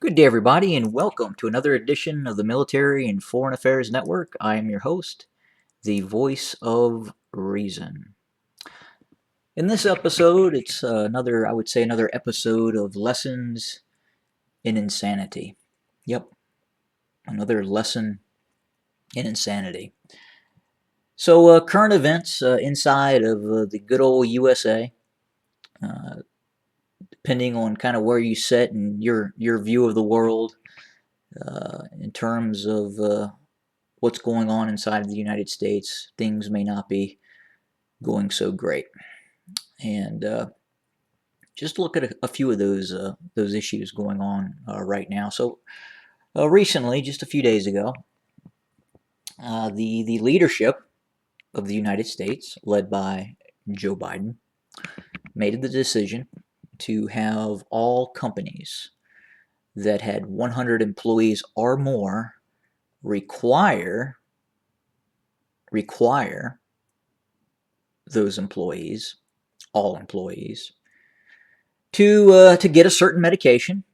Good day, everybody, and welcome to another edition of the Military and Foreign Affairs Network. I am your host, the voice of reason. In this episode, it's I would say, another episode of Lessons in Insanity. Yep, another lesson in insanity. So, current events inside of the good old USA, uh, depending on kind of where you sit and your view of the world in terms of what's going on inside of the United States, things may not be going so great. And just look at a few of those issues going on right now. So recently, just a few days ago, the leadership of the United States, led by Joe Biden, made the decision to have all companies that had 100 employees or more require those employees, all employees, to get a certain medication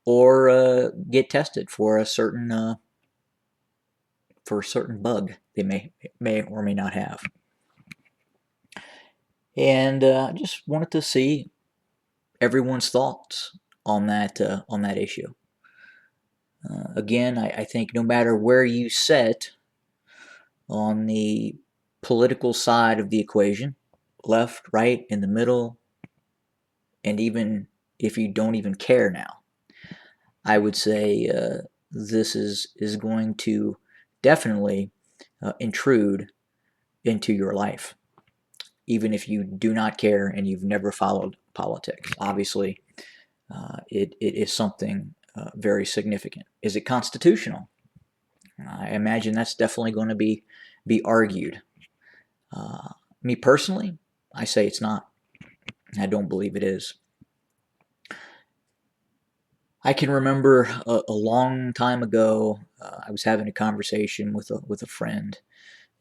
or get tested for a certain bug they may or may not have. And I just wanted to see everyone's thoughts on that issue. Again, I think no matter where you sit on the political side of the equation, left, right, in the middle, and even if you don't even care now, I would say this is going to definitely intrude into your life, even if you do not care and you've never followed politics. Obviously, it is something very significant. Is it constitutional? I imagine that's definitely going to be argued. Me personally, I say it's not. I don't believe it is. I can remember a long time ago, I was having a conversation with a friend,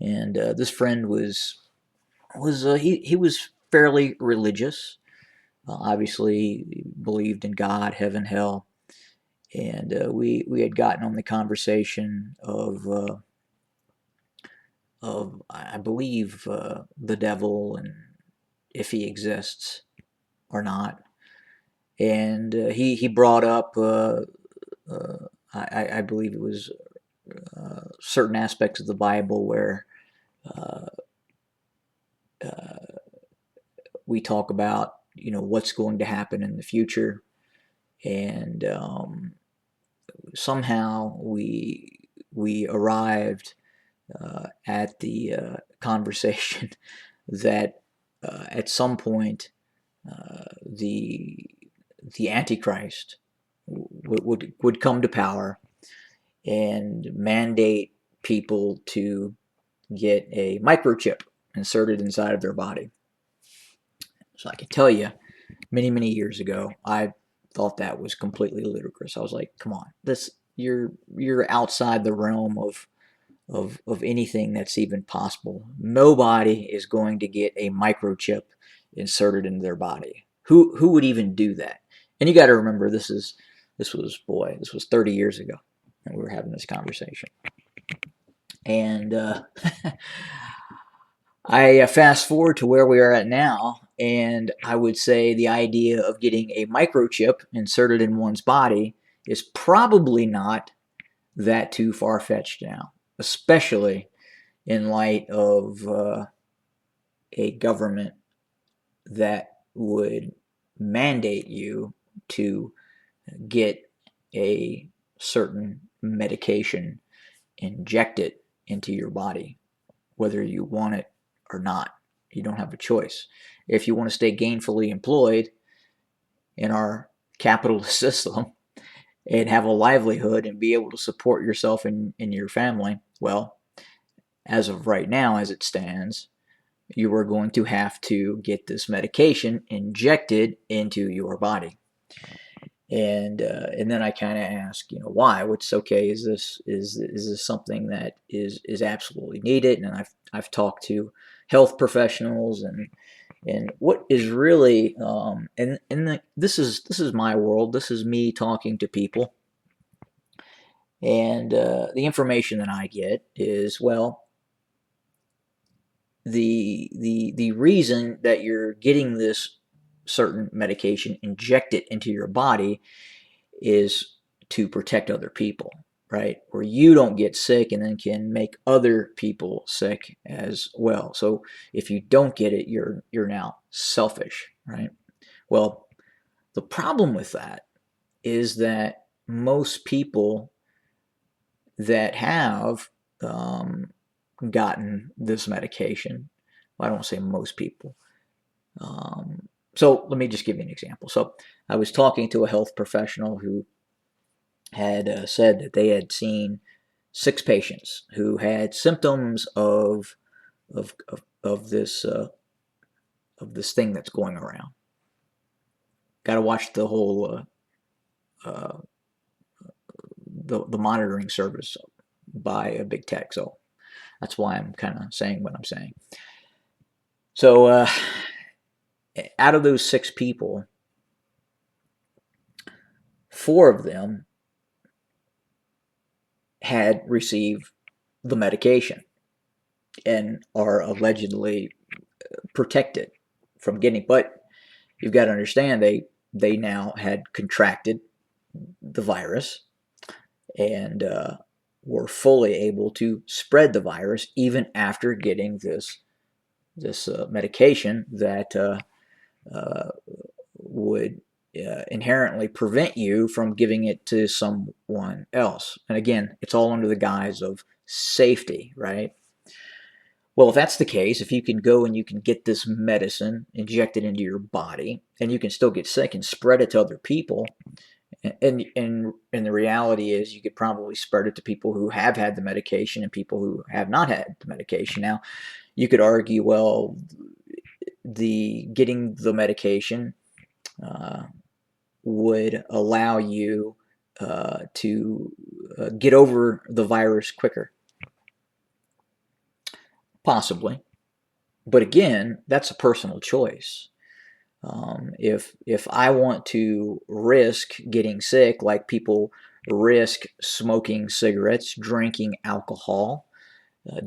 and this friend he was fairly religious. Obviously, believed in God, heaven, hell, and we had gotten on the conversation of I believe the devil and if he exists or not. And he brought up I believe it was certain aspects of the Bible where uh, uh, we talk about what's going to happen in the future, and somehow we arrived at the conversation that at some point the Antichrist would come to power and mandate people to get a microchip inserted inside of their body. So I can tell you, many years ago, I thought that was completely ludicrous. I was like, "Come on, this you're outside the realm of anything that's even possible. Nobody is going to get a microchip inserted into their body. Who would even do that?" And you got to remember, this was 30 years ago, and we were having this conversation. And I fast forward to where we are at now, and I would say the idea of getting a microchip inserted in one's body is probably not that too far fetched now, especially in light of a government that would mandate you to get a certain medication injected into your body, whether you want it or not. You don't have a choice. If you want to stay gainfully employed in our capitalist system and have a livelihood and be able to support yourself and your family, well, as of right now, as it stands, you are going to have to get this medication injected into your body. And then I kind of ask, why? What's okay? Is this something that is absolutely needed? And I've talked to health professionals And what is really, this is my world. This is me talking to people, and the information that I get is, well, the reason that you're getting this certain medication injected into your body is to protect other people, right? Where you don't get sick and then can make other people sick as well. So if you don't get it, you're now selfish, right? Well, the problem with that is that most people that have gotten this medication, well, I don't say most people. So let me just give you an example. So I was talking to a health professional who had said that they had seen 6 patients who had symptoms of of, of this of this thing that's going around. Got to watch the whole the monitoring service by a big tech, so that's why I'm kind of saying what I'm saying. So out of those 6 people, 4 of them had received the medication and are allegedly protected from getting. But you've got to understand they now had contracted the virus and were fully able to spread the virus even after getting this medication that would inherently prevent you from giving it to someone else. And again, it's all under the guise of safety, right? Well, if that's the case, if you can go and you can get this medicine injected into your body and you can still get sick and spread it to other people, and the reality is you could probably spread it to people who have had the medication and people who have not had the medication. Now, you could argue, well, the getting the medication would allow you to get over the virus quicker. Possibly. But again, that's a personal choice. If I want to risk getting sick, like people risk smoking cigarettes, drinking alcohol,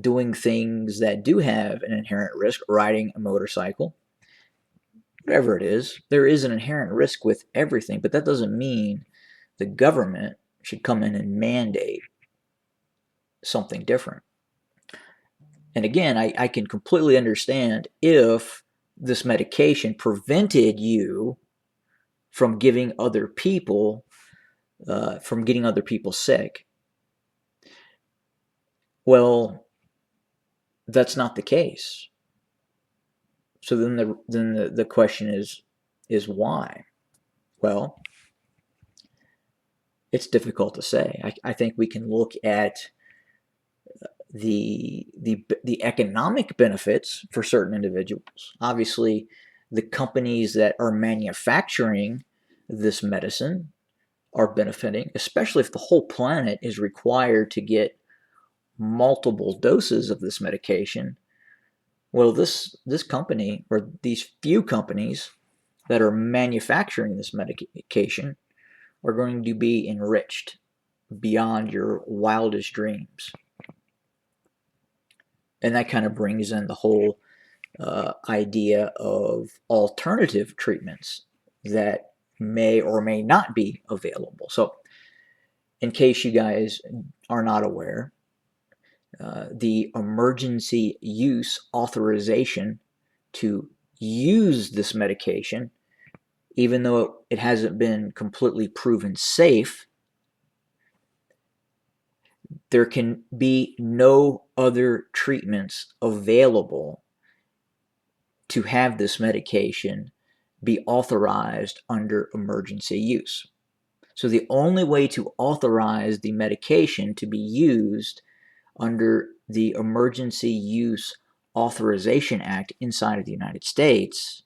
doing things that do have an inherent risk, riding a motorcycle, whatever it is, there is an inherent risk with everything. But that doesn't mean the government should come in and mandate something different. And again, I can completely understand if this medication prevented you from giving other people, from getting other people sick. Well, that's not the case. So then the question is why? Well, it's difficult to say. I think we can look at the economic benefits for certain individuals. Obviously, the companies that are manufacturing this medicine are benefiting, especially if the whole planet is required to get multiple doses of this medication. Well, this company, or these few companies that are manufacturing this medication, are going to be enriched beyond your wildest dreams. And that kind of brings in the whole idea of alternative treatments that may or may not be available. So, in case you guys are not aware, the emergency use authorization to use this medication, even though it hasn't been completely proven safe, there can be no other treatments available to have this medication be authorized under emergency use. So the only way to authorize the medication to be used under the Emergency Use Authorization Act inside of the United States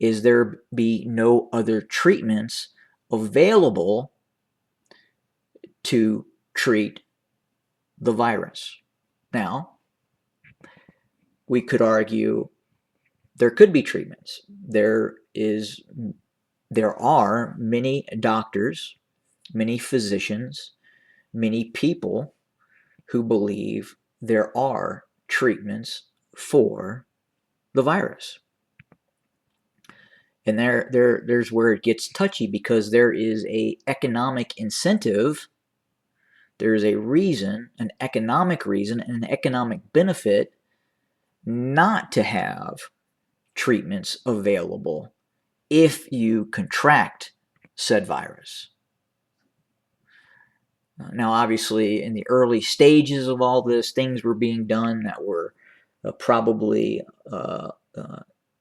is there be no other treatments available to treat the virus. Now, we could argue there could be treatments. There are many doctors, many physicians, many people who believe there are treatments for the virus. And there's where it gets touchy, because there is a economic incentive, there's a reason, an economic reason, and an economic benefit not to have treatments available if you contract said virus. Now, obviously, in the early stages of all this, things were being done that were probably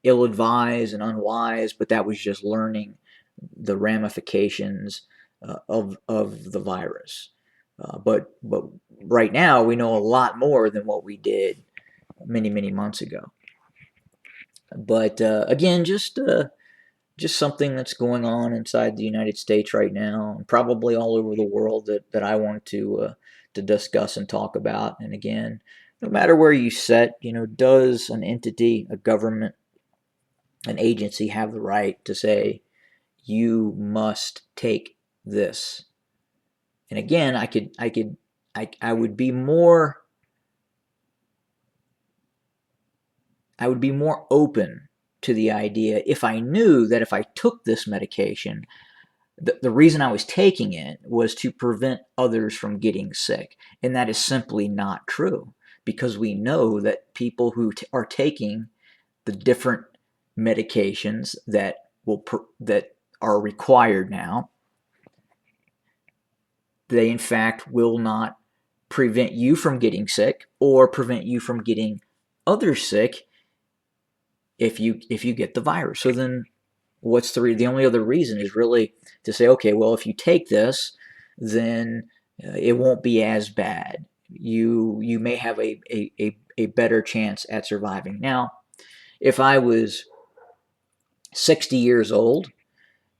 ill-advised and unwise, but that was just learning the ramifications of the virus. But right now, we know a lot more than what we did many, many months ago. But again, just something that's going on inside the United States right now, and probably all over the world, that I want to discuss and talk about. And again, no matter where you sit, does an entity, a government, an agency have the right to say, you must take this? And again, I would be more open to the idea if I knew that if I took this medication, the reason I was taking it was to prevent others from getting sick. And that is simply not true, because we know that people who are taking the different medications that are required now, they in fact will not prevent you from getting sick or prevent you from getting others sick if you get the virus. So then what's the only other reason is really to say, okay, well, if you take this, then it won't be as bad. You may have a better chance at surviving. Now, if I was 60 years old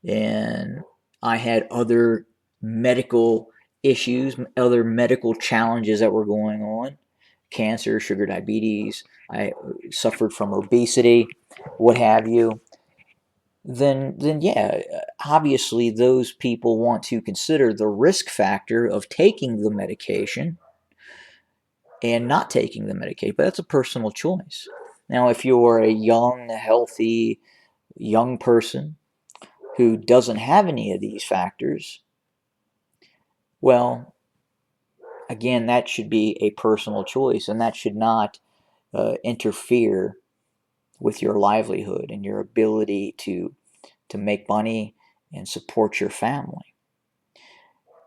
and I had other medical issues, other medical challenges that were going on, cancer, sugar, diabetes, I suffered from obesity, what have you, then yeah, obviously those people want to consider the risk factor of taking the medication and not taking the medication, but that's a personal choice. Now, if you're a young, healthy, young person who doesn't have any of these factors, well, again, that should be a personal choice, and that should not interfere with your livelihood and your ability to make money and support your family.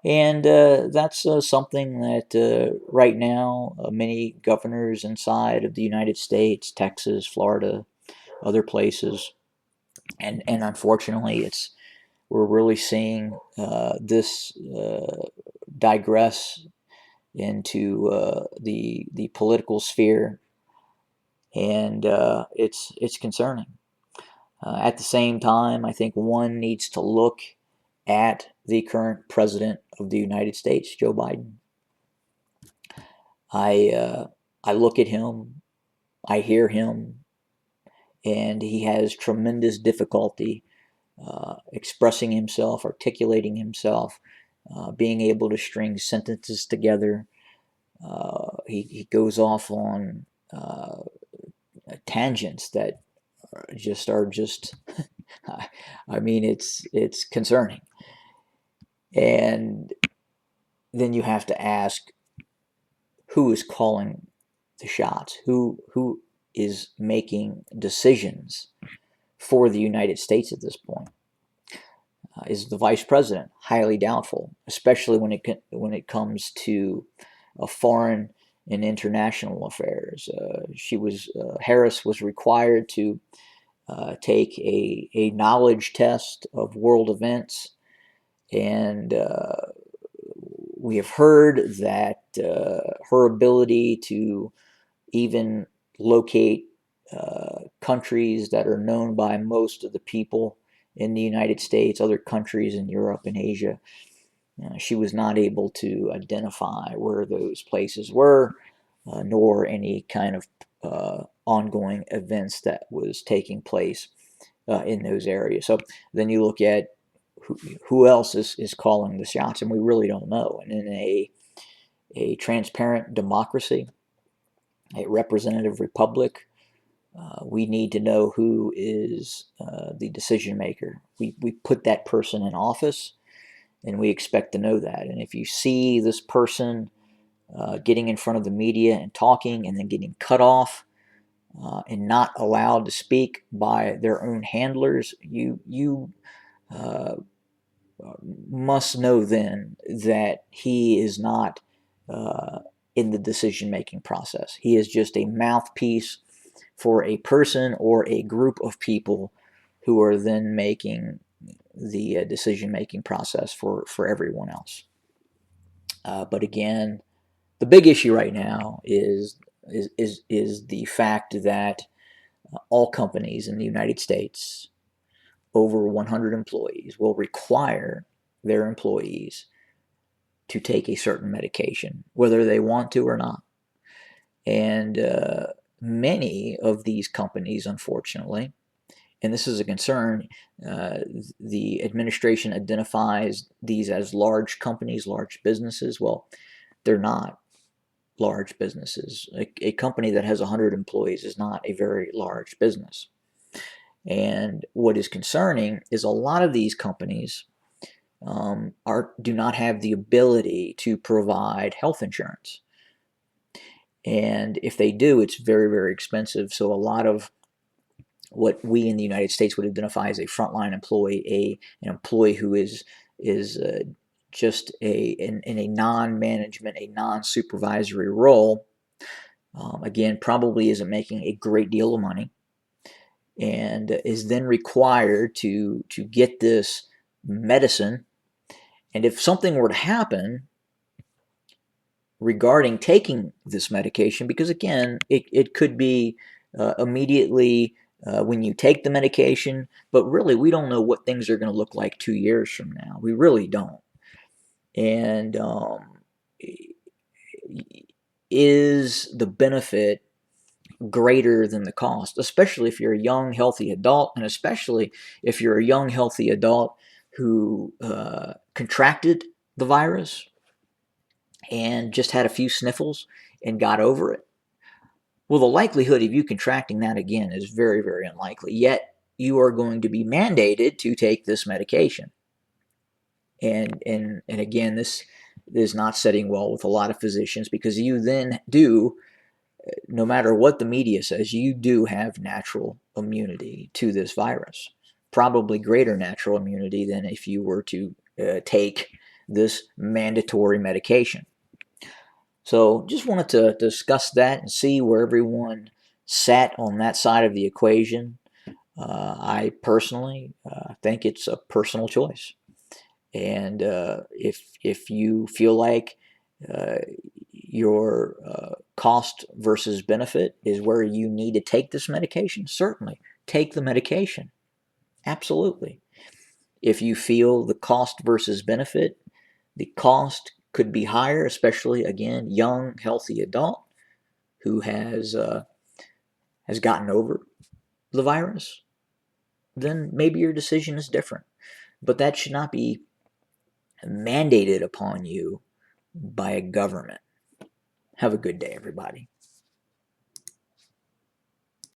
And that's something that right now many governors inside of the United States, Texas, Florida, other places, and unfortunately, we're really seeing this digress into the political sphere, and it's concerning. At the same time, I think one needs to look at the current president of the United States, Joe Biden. I look at him, I hear him, and he has tremendous difficulty expressing himself, articulating himself, being able to string sentences together. He goes off on tangents that are just I mean, it's concerning. And then you have to ask, who is calling the shots? Who is making decisions for the United States at this point? Is the vice president? Highly doubtful, especially when it comes to foreign and international affairs. Harris was required to take a knowledge test of world events, and we have heard that her ability to even locate countries that are known by most of the people in the United States, other countries in Europe and Asia, she was not able to identify where those places were, nor any kind of ongoing events that was taking place in those areas. So then you look at who else is calling the shots, and we really don't know. And in a transparent democracy, a representative republic, we need to know who is the decision maker. We put that person in office, and we expect to know that. And if you see this person getting in front of the media and talking and then getting cut off and not allowed to speak by their own handlers, you must know then that he is not in the decision-making process. He is just a mouthpiece for a person or a group of people who are then making the decision-making process for everyone else. But again, the big issue right now is the fact that all companies in the United States over 100 employees will require their employees to take a certain medication, whether they want to or not. And many of these companies, unfortunately, and this is a concern, the administration identifies these as large companies, large businesses. Well, they're not large businesses. A company that has 100 employees is not a very large business. And what is concerning is a lot of these companies do not have the ability to provide health insurance. And if they do, it's very, very expensive. So a lot of what we in the United States would identify as a frontline employee, an employee who is just in a non-management, a non-supervisory role, again, probably isn't making a great deal of money, and is then required to get this medicine. And if something were to happen regarding taking this medication, because again, it could be immediately when you take the medication, but really we don't know what things are going to look like 2 years from now. We really don't. And is the benefit greater than the cost, especially if you're a young, healthy adult, and especially if you're a young, healthy adult who contracted the virus and just had a few sniffles and got over it? Well, the likelihood of you contracting that again is very, very unlikely. Yet you are going to be mandated to take this medication. And again, this is not setting well with a lot of physicians, because you then do, no matter what the media says, you do have natural immunity to this virus. Probably greater natural immunity than if you were to take this mandatory medication. So just wanted to discuss that and see where everyone sat on that side of the equation. I personally think it's a personal choice. And if you feel like your cost versus benefit is where you need to take this medication, certainly take the medication. Absolutely. If you feel the cost versus benefit, the cost could be higher, especially, again, young, healthy adult who has gotten over the virus, then maybe your decision is different. But that should not be mandated upon you by a government. Have a good day, everybody.